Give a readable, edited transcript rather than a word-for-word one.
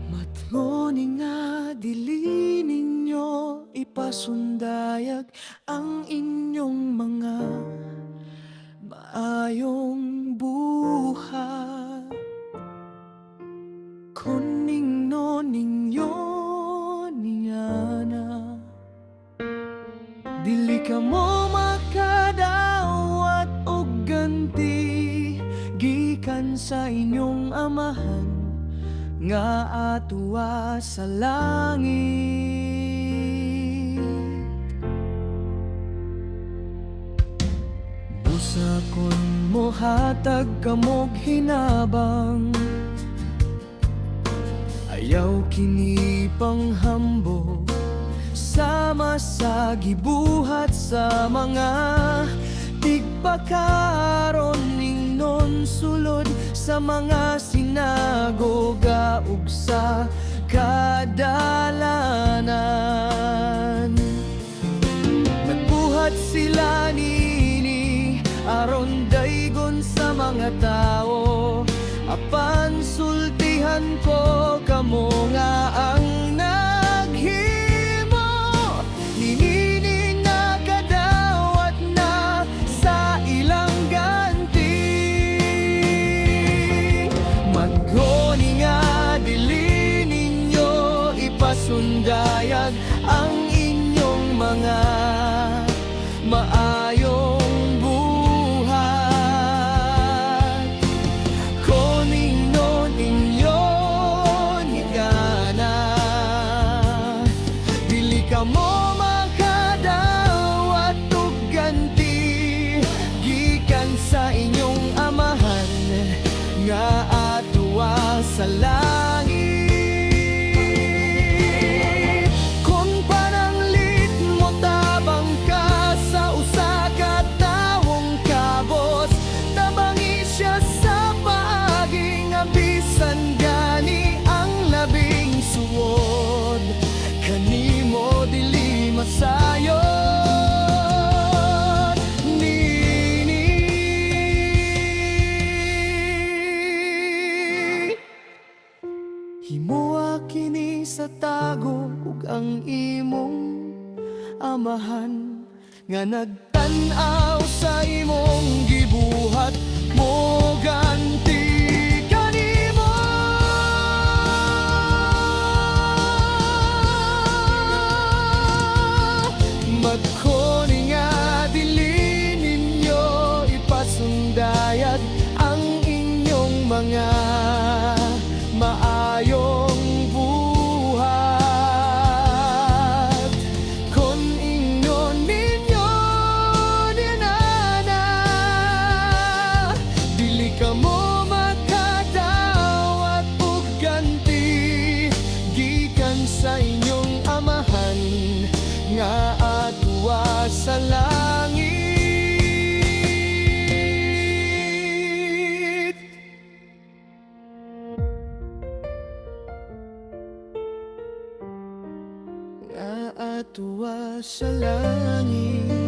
Matngoni nga dili ninyo ipasundayag ang inyong mga maayong buhat. Kuningno ninyo niyana, dili ka mo makadawat og ganti gikan sa inyong amahan nga atuwa sa langit. Busa kon mohatag kamog hinabang, ayaw kini panghambog, sama sa gibuhat sa mga tigpakaron ningnon sulod sa mga sinagoga ug sa kadalanan. Nagbuhat sila nini aron daygon sa mga tao, apan sultihan ko kamo nga ang naghimo. Nini nakadawat na sa ilang ganti. Magoni nga dili ninyo ipasundayag ang inyong mga maayong buhat. Kuningno ninyo nigana, dili ka mo makadawat og ganti gikan sa inyong amahan nga atuwa sa langit. Kung pananglit mo tabang ka sa usa ka tawong kabos, tabangi siya sa paagi nga bisan gani ang labing suod, kanimo dili masayod. Nini himuwa kini sa tago ug ang imong amahan nga nagtan-aw sa imong gibuhat mo ganti kanimo. Magkoni nga dili ninyo ipasundayag ang inyong mga maayong buhat. Kung ingon ninyo dinana, dili ka mo makadawat og ganti gikan sa inyong amahan nga atuwa sa langit. Nga atuwa sa langit.